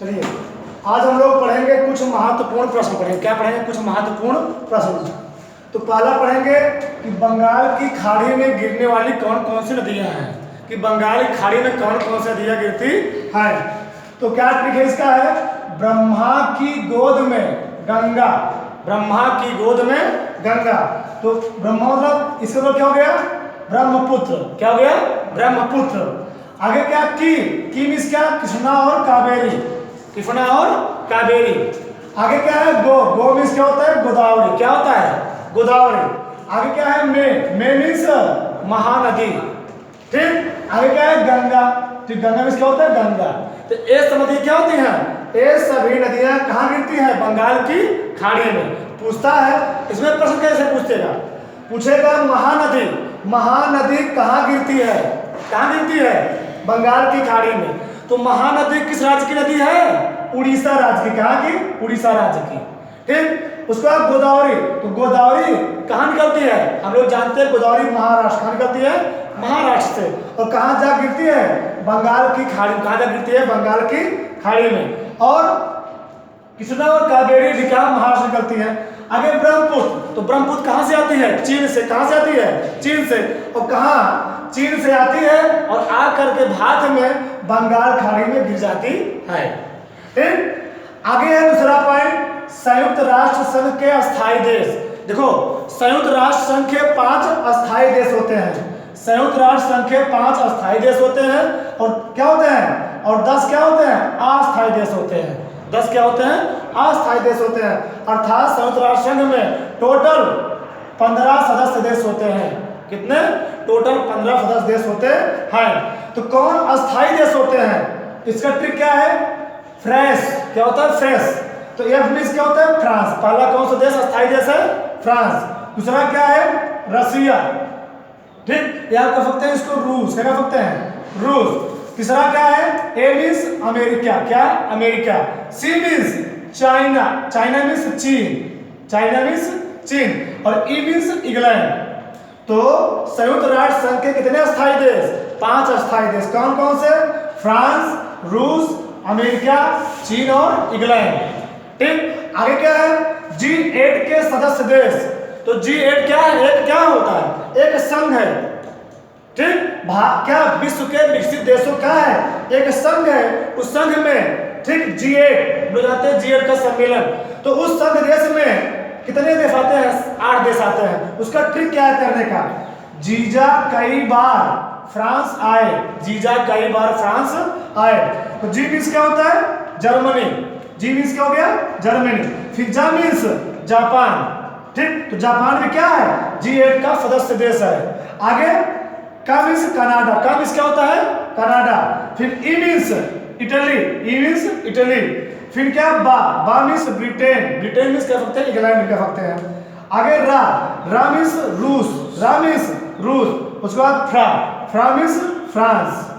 चलिए आज हम लोग पढ़ेंगे कुछ महत्वपूर्ण प्रश्न पढ़ेंगे। क्या पढ़ेंगे? कुछ महत्वपूर्ण प्रश्न। तो पहला पढ़ेंगे कि बंगाल की खाड़ी में गिरने वाली कौन कौन सी नदियां हैं, कि बंगाल की खाड़ी में कौन कौन सी नदियां गिरती हैं। तो क्या ट्रिक है इसका? है ब्रह्मा की गोद में गंगा, ब्रह्मा की गोद में गंगा। तो ब्रह्मा मतलब इसका मतलब क्या हो गया? ब्रह्मपुत्र। क्या हो गया? ब्रह्मपुत्र। आगे क्या? की मीन्स क्या? कृष्णा और कावेरी, कृष्णा और कावेरी। आगे क्या है? गो मीन्स क्या होता है? गोदावरी। क्या होता है? गोदावरी। आगे क्या है? मे मीन्स महानदी। ठीक। आगे क्या है? गंगा। तो गंगा मीन्स क्या होता है? गंगा। तो ये सब नदी क्या होती हैं? ये सभी नदियां कहाँ गिरती हैं? बंगाल की खाड़ी में। पूछता है इसमें प्रश्न कैसे पूछेगा? महानदी, महानदी कहाँ गिरती है? कहाँ गिरती है? बंगाल की खाड़ी में। तो महानदी किस राज्य की नदी है? उड़ीसा राज्य की। कहाँ की? उड़ीसा राज्य की। ठीक। उसके बाद गोदावरी। तो गोदावरी कहाँ निकलती है? हम लोग जानते हैं गोदावरी महाराष्ट्र। कहाँ निकलती है? महाराष्ट्र से। और कहाँ जा गिरती है? बंगाल की खाड़ी। कहाँ जा गिरती है? बंगाल की खाड़ी में। और कृष्णा और कावेरी भी कहाँ? महाराष्ट्र निकलती है। आगे ब्रह्मपुत्र। तो ब्रह्मपुत्र कहाँ से आती है? चीन से। कहाँ से आती है? चीन से। और कहाँ? चीन से आती है और आकर के भारत में बंगाल खाड़ी में गिर जाती है। ठीक। आगे है दूसरा पॉइंट, संयुक्त राष्ट्र संघ के अस्थायी देश। देखो संयुक्त राष्ट्र संघ के 5 अस्थायी देश होते हैं। संयुक्त राष्ट्र संघ के 5 अस्थायी देश होते हैं और क्या होते हैं? और 10 क्या होते हैं? अस्थायी देश होते हैं। 10 क्या होते हैं? अस्थायी देश होते हैं। अर्थात संयुक्त राष्ट्र संघ में टोटल 15 सदस्य देश होते हैं। कितने? टोटल 15 सदस्य देश होते हैं। तो कौन अस्थायी देश होते हैं? इसका ट्रिक क्या है? फ्रांस। क्या होता है? फ्रांस। तो एफ मीन्स क्या होता है? फ्रांस। पहला कौन सा देश अस्थायी देश है? फ्रांस। दूसरा क्या है? रसिया। ठीक। या कह सकते हैं इसको रूस। क्या कह सकते हैं? रूस। तीसरा क्या है? A means America. क्या? America. C means China. China means चीन। चाइना मीन्स चीन। और ई मीन्स इंग्लैंड। तो संयुक्त राष्ट्र संघ के कितने अस्थायी देश? 5 अस्थायी देश। कौन कौन से? फ्रांस, रूस, अमेरिका, चीन और इंग्लैंड। ठीक। आगे क्या है? G8 के सदस्य देश। तो G8 क्या है? एक क्या होता है? एक संघ है। ठीक। क्या विश्व के विकसित देशों का है? एक संघ है। उस संघ में ठीक G8 जाते हैं, G8 का सम्मेलन। तो उस संघ देश में कितने देश आते हैं? 8 देश आते हैं। उसका ट्रिक क्या है करने का? जीजा कई बार फ्रांस आए। जीजा कई बार फ्रांस आए। तो जी मीन्स क्या होता है? जर्मनी। जी मीन्स क्या हो गया? जर्मनी। फिर जा मीन्स जापान। ठीक। तो जापान भी क्या है? G8 का सदस्य देश है। आगे का मीन्स कनाडा। का मीन्स क्या होता है? कनाडा। फिर E means Italy. E means Italy. फिर क्या? बा मीन्स ब्रिटेन। ब्रिटेन मीन्स कह सकते हैं इंग्लैंड कह सकते हैं। आगे रा मीन्स रूस। रा मीन्स रूस। उसके बाद फ्रा मीन्स फ्रांस।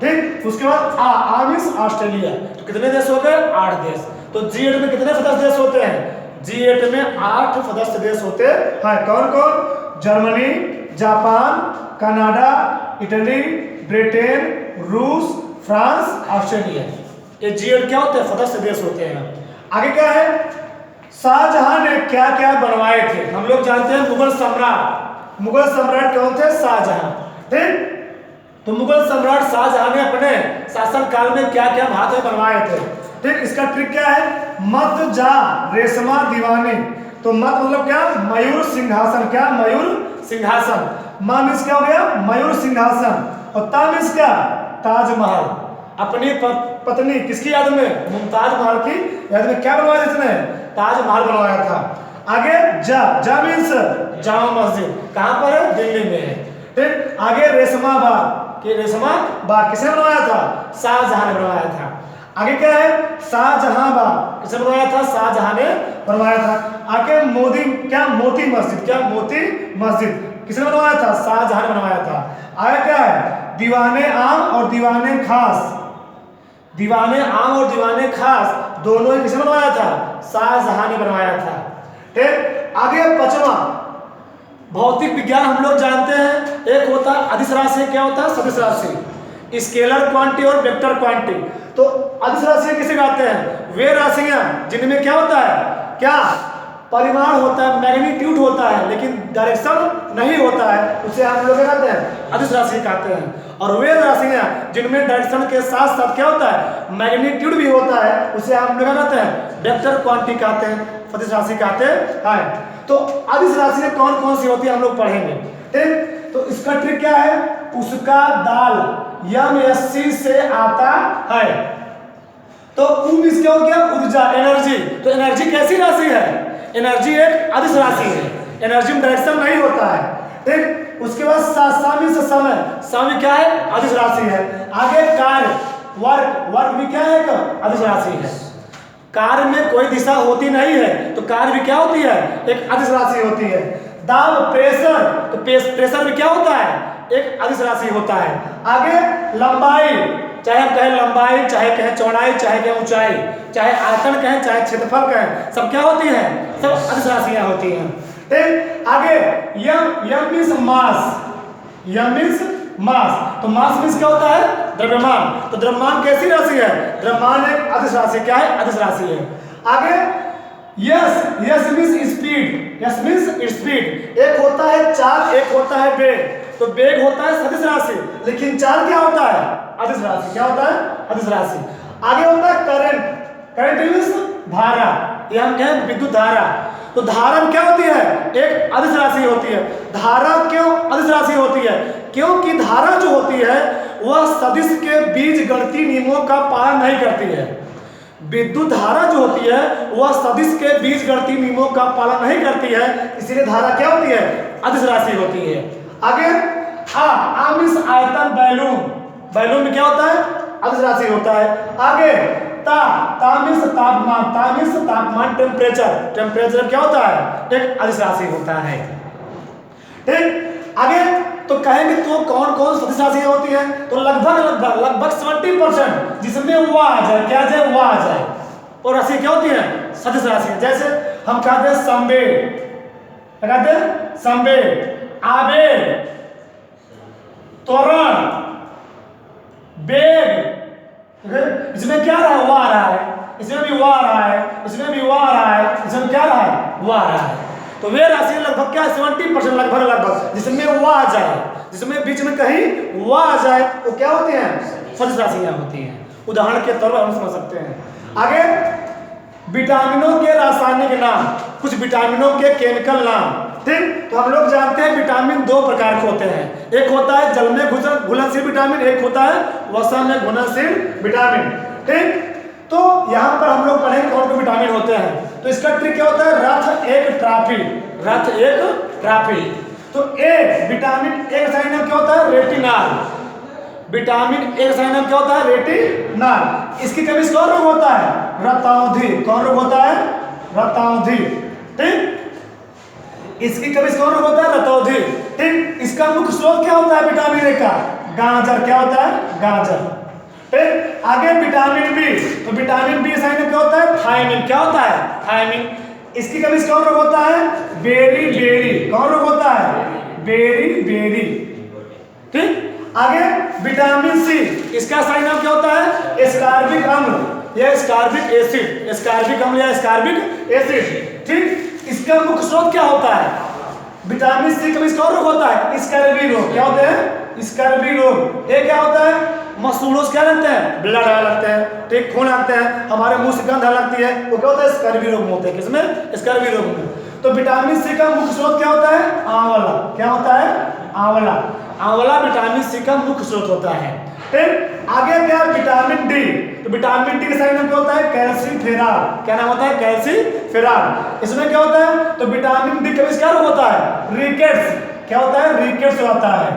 ठीक। उसके बाद आ मीन्स ऑस्ट्रेलिया। तो कितने देश हो गए? 8 देश। तो G8 में कितने सदस्य देश होते हैं? G8 में 8 सदस्य देश होते हैं। कौन कौन? Germany, Japan, Canada, Italy, Britain, रूस, फ्रांस, ऑस्ट्रेलिया। ये G8 क्या होते हैं? सदस्य देश होते हैं। आगे क्या है? शाहजहां ने क्या क्या बनवाए थे? हम लोग जानते हैं मुगल सम्राट। मुगल सम्राट कौन थे? शाहजहां। ठीक। तो मुगल सम्राट शाहजहां ने अपने शासन काल में क्या क्या भारत में बनवाए थे? ठीक। इसका ट्रिक क्या है? मत जा रेशमा दीवानी। तो मत मतलब क्या? मयूर सिंहासन। क्या? मयूर सिंहासन। मा मीन्स क्या हो गया? मयूर सिंहासन। और ता मीन्स क्या? ताजमहल। अपनी पत्नी किसकी याद में? मुमताज महल की याद में क्या बनवाया इसने? ताजमहल बनवाया था। आगे जा मीन्स जामा मस्जिद। कहां पर है? दिल्ली में है। ठीक। आगे रेशमा बाग। कि रेशमा बाग किसने बनवाया था? शाहजहां ने बनवाया था। आगे क्या है? शाहजहां बाग किसने बनवाया था? शाहजहां ने बनवाया था। आगे मोती मस्जिद। क्या? मोती मस्जिद किसने बनवाया था? शाहजहां ने बनवाया था। आगे क्या है? दीवाने आम और दीवाने खास। दीवाने आम और दीवाने खास दोनों ही किसने बनवाया था? शाहजहां ने बनवाया था। ठीक। आगे 5वां भौतिक विज्ञान हम लोग जानते हैं। एक होता है अदिश राशि। क्या होता है? सदिश राशि। स्केलर क्वांटिटी और वेक्टर क्वांटिटी। तो अदिश राशियां किसे कहते हैं? वे राशियां जिनमें क्या होता है, क्या परिमाण होता है, मैग्नीट्यूड होता है, लेकिन डायरेक्शन नहीं होता है, उसे हम लोग क्या कहते हैं? अदिश राशि कहते हैं। और वे राशियां जिनमें डायरेक्शन के साथ साथ क्या होता है, मैग्नीट्यूड भी होता है, उसे हम लोग क्या कहते हैं? वेक्टर क्वांटिटी कहते हैं, अदिश राशि कहते हैं। तो अदिश राशियां कौन कौन सी होती है हम लोग पढ़ेंगे, ठीक। तो इसका ट्रिक क्या है? उसका दाल यम से आता है। तो मींस क्या हो गया? ऊर्जा, एनर्जी। तो एनर्जी कैसी राशि है? एनर्जी एक अदिश राशि है, एनर्जी में डायरेक्शन नहीं होता है, ठीक। उसके बाद सामी से समय, समय क्या है? अदिश राशि है। आगे कार्य, वर्क, वर्क भी क्या है? एक अदिश राशि है। कार्य में कोई दिशा होती नहीं है, तो कार्य भी क्या होती है? एक अदिश राशि होती है। दाब, प्रेशर, तो प्रेशर भी क्या होता है? एक अदिश राशि होता है। आगे लंबाई, चाहे हम कहें लंबाई, चाहे कहें चौड़ाई, चाहे कहें ऊंचाई, चाहे आयतन कहें, चाहे क्षेत्रफल कहें, सब क्या होती है? सब अदिश राशियां होती हैं, ठीक। आगे यम मींस मास, यम मींस मास। तो मास मींस क्या होता है? द्रव्यमान। तो द्रव्यमान कैसी राशि है? द्रव्यमान एक अदिश राशि क्या है? अदिश राशि है। आगे yes means speed, yes means speed. एक होता है चाल, एक होता है वेग। तो वेग होता है सदिश राशि, लेकिन चाल क्या होता है? अदिश राशि। क्या होता है? अदिश राशि। आगे होता है करंट, करंट मींस धारा, या हम कहें विद्युत धारा। तो धारा क्या होती है? एक अदिश राशि होती है। धारा क्यों अदिश राशि होती है? क्योंकि धारा जो होती है वह सदिश के बीजगणितीय नियमों का पालन नहीं करती है। विद्युत धारा जो होती है वह सदिश के बीजगणितीय नियमों का पालन नहीं करती है, इसीलिए धारा क्या होती है? अदिश राशि होती है। आगे मींस आयतन, बैलून, बैलून में क्या होता है? अदिश राशि होता है। आगे ता मींस तापमान, ता मींस तापमान, टेम्परेचर, टेम्परेचर क्या होता है? एक अदिश राशि होता है, ठीक। आगे तो कहेंगे तो कौन कौन सदिश राशियां होती हैं? तो लगभग 70%, जिसमें वह आ जाए, क्या आ जाए? वह आ जाए, और राशि क्या होती है? सदिश राशि। जैसे हम कहते हैं संवेग, क्या कहते हैं? संवेग, आवेग, त्वरण, वेग, इसमें क्या रहा है? वह आ रहा है, इसमें भी वह आ रहा है, इसमें भी वह आ रहा है, इसमें क्या रहा है? वह आ रहा है। तो वे राशि लगभग क्या? 70%, लगभग, जिसमें वह आ जाए, जिसमें बीच में कहीं वह आ जाए, वो क्या होती हैं? सदिश राशियां होती हैं। उदाहरण के तौर पर हम समझ सकते हैं। आगे विटामिनों के रासायनिक नाम, कुछ विटामिनों के केमिकल नाम, ठीक। तो हम लोग जानते हैं विटामिन दो प्रकार के होते हैं, एक होता है जल में घुलनशील विटामिन, एक होता है वसा में घुलनशील विटामिन, ठीक। तो यहाँ पर हम लोग पढ़ेंगे कौन कौन विटामिन होते हैं। तो इसका ट्रिक क्या होता है? रथ एक ट्राफी, रथ एक ट्राफी। तो ए विटामिन ए का सही नाम क्या होता है? रेटिनॉल। विटामिन ए का सही नाम क्या होता है? रेटिनॉल। इसकी कमी से कौन रोग होता है? रतौंधी। कौन रोग होता है? रतौंधी, ठीक। इसकी कमी से कौन रोग होता है? रतौंधी, ठीक। इसका मुख्य स्रोत क्या होता है विटामिन ए का? गाजर। क्या होता है? गाजर, ठीक। आगे विटामिन बी, तो विटामिन बी सही नाम क्या होता है? थायमिन। क्या होता है? थायमिन। इसकी कमी से कौन रोग होता है? Beriberi. कौन रोग होता है? बेरी बेरी, ठीक। आगे विटामिन सी, इसका सही नाम क्या होता है? एस्कॉर्बिक अम्ल या एस्कॉर्बिक एसिड, एस्कॉर्बिक अम्ल या एस्कॉर्बिक एसिड, ठीक। इसका मुख्य स्रोत क्या होता है? विटामिन सी कमी से कौन रोग होता है? स्कर्वी रोग। क्या होते हैं? स्कर्वी रोग। ये क्या होता है? मसूड़ों से क्या लगते हैं? ब्लड आने लगते हैं, ठीक। खून आते हैं, हमारे मुंह से गंध आने लगती है, वो क्या होता है? स्कर्वी रोग में होते हैं। किसमें? स्कर्वी रोग में। तो विटामिन सी का मुख्य स्रोत क्या होता है? आंवला। क्या होता है? आंवला। आंवला विटामिन सी का मुख्य स्रोत होता है, ठीक। आगे क्या? Vitamin D. तो विटामिन डी का सही नाम क्या होता है? कैल्सीफेरॉल। क्या नाम होता है? कैल्सीफेरॉल। इसमें क्या होता है? तो विटामिन डी का रोग होता है? रिकेट्स। क्या होता है? रिकेट्स होता है।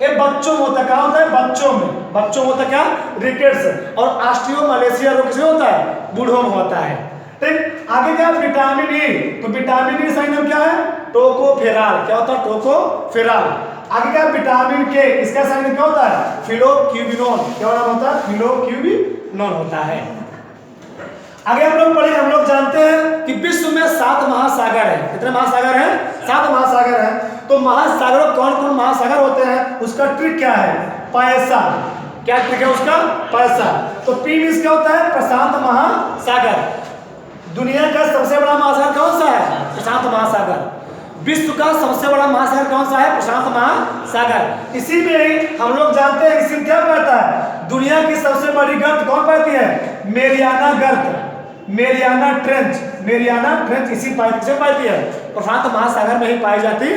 ये बच्चों में होता है। क्या होता है? बच्चों में, बच्चों में होता है क्या? रिकेट्स। और ऑस्टियोमालेशिया रोग किसमें होता है? बूढ़ों में होता है, ठीक। आगे क्या? Vitamin E. तो विटामिन ई सही नाम क्या है? टोकोफेरॉल। क्या होता है? टोकोफेरॉल। आगे क्या? विटामिन के, इसका सही नाम क्या होता है? फिलोक्यूबिनोन। क्या नाम होता है? फिलोक्यूबिनोन होता है। आगे हम लोग पढ़ेंगे, हम लोग जानते हैं कि विश्व में 7 महासागर है। कितने महासागर हैं? 7 महासागर हैं। तो महासागरों कौन कौन महासागर होते हैं, उसका ट्रिक क्या है? पैसा। क्या ट्रिक है उसका? पैसा। तो पी मींस क्या होता है? प्रशांत महासागर। दुनिया का सबसे बड़ा महासागर कौन सा है? प्रशांत महासागर। विश्व का सबसे बड़ा महासागर कौन सा है? प्रशांत महासागर। इसी में ही हम लोग जानते हैं इसी में क्या कहता है? दुनिया की सबसे बड़ी गर्त कौन पाती है? मेरियाना गर्त, मेरियाना ट्रेंच। मेरियाना ट्रेंच इसी से पाती है, प्रशांत महासागर में ही पाई जाती है।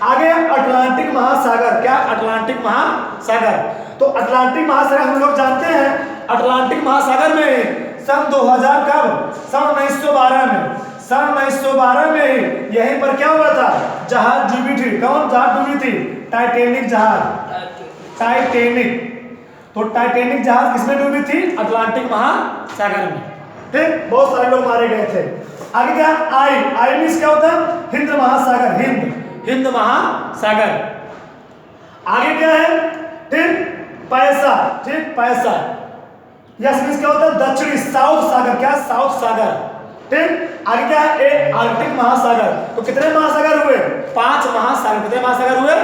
आगे अटलांटिक महासागर। क्या? अटलांटिक महासागर। तो अटलांटिक महासागर हम लोग जानते हैं, अटलांटिक महासागर में सन 2000 कब? सन 1912 में। सन 1912 में ही यहीं पर क्या हुआ था? जहाज डूबी थी। कौन जहाज डूबी थी? टाइटैनिक जहाज। टाइटैनिक। तो टाइटैनिक जहाज किसमें डूबी थी? अटलांटिक महासागर में। ठीक, बहुत सारे लोग मारे गए थे। आगे क्या? आई। आई मींस क्या होता है? हिंद महासागर। हिंद महासागर। आगे क्या है? ठीक, पैसा। ठीक, पैसा। यस मींस क्या होता है? दक्षिणी, साउथ सागर। क्या? साउथ सागर। ठीक, आगे क्या है? ए आर्कटिक महासागर। तो कितने महासागर हुए? 5 महासागर। कितने महासागर हुए?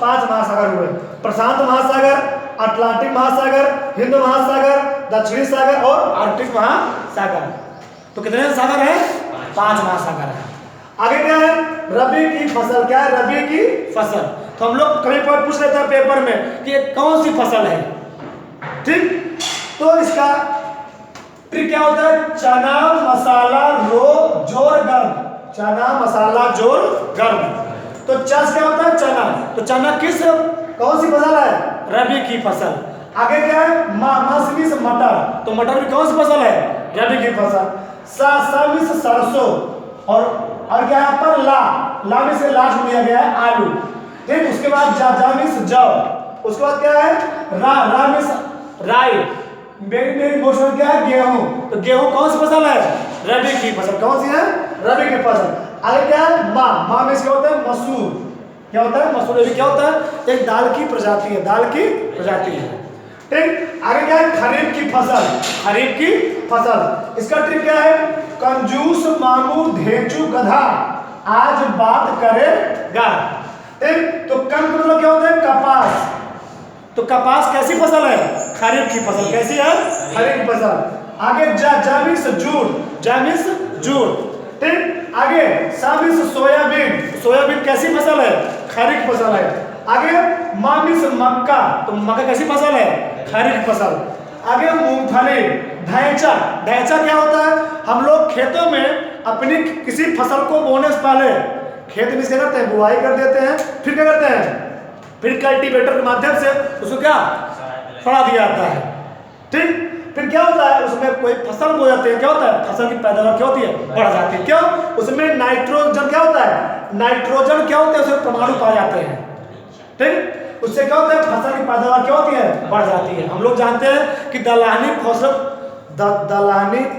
5 महासागर हुए। प्रशांत महासागर, अटलांटिक महासागर, हिंद महासागर, दक्षिणी सागर और आर्कटिक महासागर। तो कितने सागर है? 5 महासागर है। आगे क्या है? रबी की फसल। क्या है? रबी की फसल। तो हम लोग कहीं पर पूछ लेते हैं पेपर में कि ये कौन सी फसल है। ठीक, तो इसका क्या होता है? चना मसाला जोर गर्म। चना मसाला जोर गर्म। तो चस क्या होता है? चना। तो चना किस कौन सी फसल है? रबी की फसल। आगे क्या है? मौसमी से मटर। तो मटर भी कौन सी फसल है? रबी की फसल। सामिस सरसों। और क्या है पर? ला में से लास्ट में लिया गया है आलू। ठीक, उसके बाद जामिस जौ। उसके बाद क्या है? रामिस राई। मेरी मोशन क्या है? गेहूं। तो गेहूं कौन सी फसल है? रबी की फसल। कौन सी है? रबी की फसल। आगे क्या है? माँ में क्या होता है? मसूर। क्या होता है? मसूर। क्या होता है? एक दाल की प्रजाति है। दाल की प्रजाति है। ठीक, आगे क्या है? खरीफ की फसल। खरीफ की फसल। इसका ट्रिक क्या है? कंजूस मामू ढेंचू गधा आज बात करेगा। ठीक, तो कंक मतलब क्या होता है? कपास। तो कपास कैसी फसल है? खरीफ की फसल। कैसी है? खरीफ की फसल। आगे जामिस जूट। जामिस जूट। ठीक, आगे सामिस सोयाबीन। सोयाबीन कैसी फसल है? खरीफ फसल है। आगे मामिस मक्का। तो मक्का कैसी फसल है? खरीफ फसल। आगे मूंगफली। ढैंचा। ढैंचा क्या होता है? हम लोग खेतों में अपनी किसी फसल को बोने से पहले खेत में क्या करते हैं? बुआई कर देते हैं। फिर क्या करते हैं? फिर कल्टीवेटर के माध्यम से उसको क्या फड़ा दिया जाता है। ठीक, फिर क्या होता है? उसमें कोई फसल बो जाते हैं। क्या होता है? फसल की पैदावार क्या होती है? बढ़ जाती है। क्यों? उसमें नाइट्रोजन क्या होता है? नाइट्रोजन क्या होते हैं? उसमें परमाणु पाए जाते हैं। ठीक, उससे क्या होता है? फसल की पैदावार क्या होती है? बढ़ जाती है। हम लोग जानते हैं कि दलहनी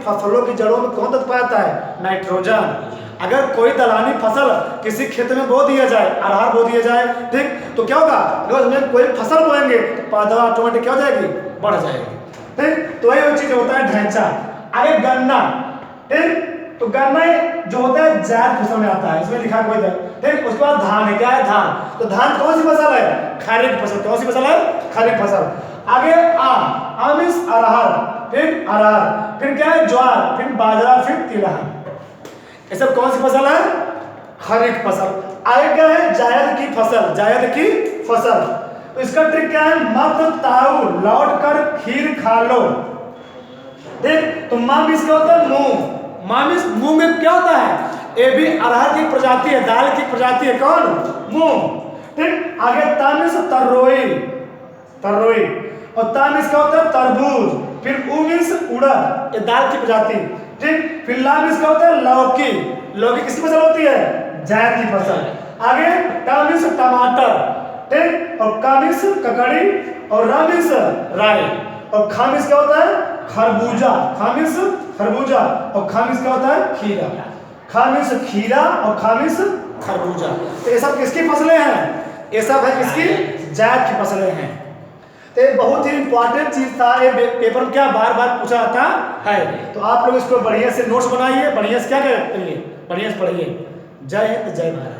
फसलों की जड़ों में कौन तत्व पाया जाता है? नाइट्रोजन। अगर कोई दलहनी फसल किसी खेत में बो दिया जाए, अरहर बो दिया जाए, ठीक, तो क्या होगा? अगर उसमें कोई फसल बोएंगे तो पैदावार ऑटोमेटिक क्या हो जाएगी? बढ़ जाएगी। ठीक, तो वही चीज होता है ढैंचा। आगे गन्ना। ठीक, तो गन्ना जो होता है जायद फसल में आता है। इसमें लिखा कोई ठीक, उसके बाद धान है। क्या है? धान। तो धान कौन सी फसल है? खरीफ फसल। कौन सी फसल है? खरीफ फसल। आगे आमिस अरहर। फिर अरहर। फिर क्या है? ज्वार। फिर बाजरा। फिर तिलहन। ये सब कौन सी फसल है? खरीफ फसल। आगे क्या है? जायद की फसल। जायद की फसल। तो इसका ट्रिक क्या है? मत ताऊ लौट कर खीर खा लो। ठीक, तो मामिस क्या होता है? मूंग। मामिस मूंग में क्या होता है? ये भी अरहर की प्रजाति है, दाल की प्रजाति है। कौन? मूंग। ठीक, आगे तामिस तरोई। तरोई। और तामिस क्या होता है? तरबूज। फिर उमिस उड़द, ये दाल की प्रजाति। ठीक, फिर लामिस क्या होता है? लौकी। लौकी किसकी फसल होती है? जायद की फसल। आगे टामिस टमाटर। ठीक, और कामिस ककड़ी और रामिस राई। और खामिस क्या होता है? खरबूजा। खामिस खरबूजा। और खामिस क्या होता है? खीरा। खामिस खीरा और खामिस खरबूजा। तो ये सब किसकी फसलें हैं? ये सब है किसकी? जायद की फसलें हैं। तो ये बहुत ही इंपॉर्टेंट चीज था। ये पेपर में क्या बार बार पूछा जाता है। तो आप लोग इसको बढ़िया से नोट्स बनाइए, बढ़िया से क्या करिए? बढ़िया से पढ़िए। जय हिंद, जय भारत।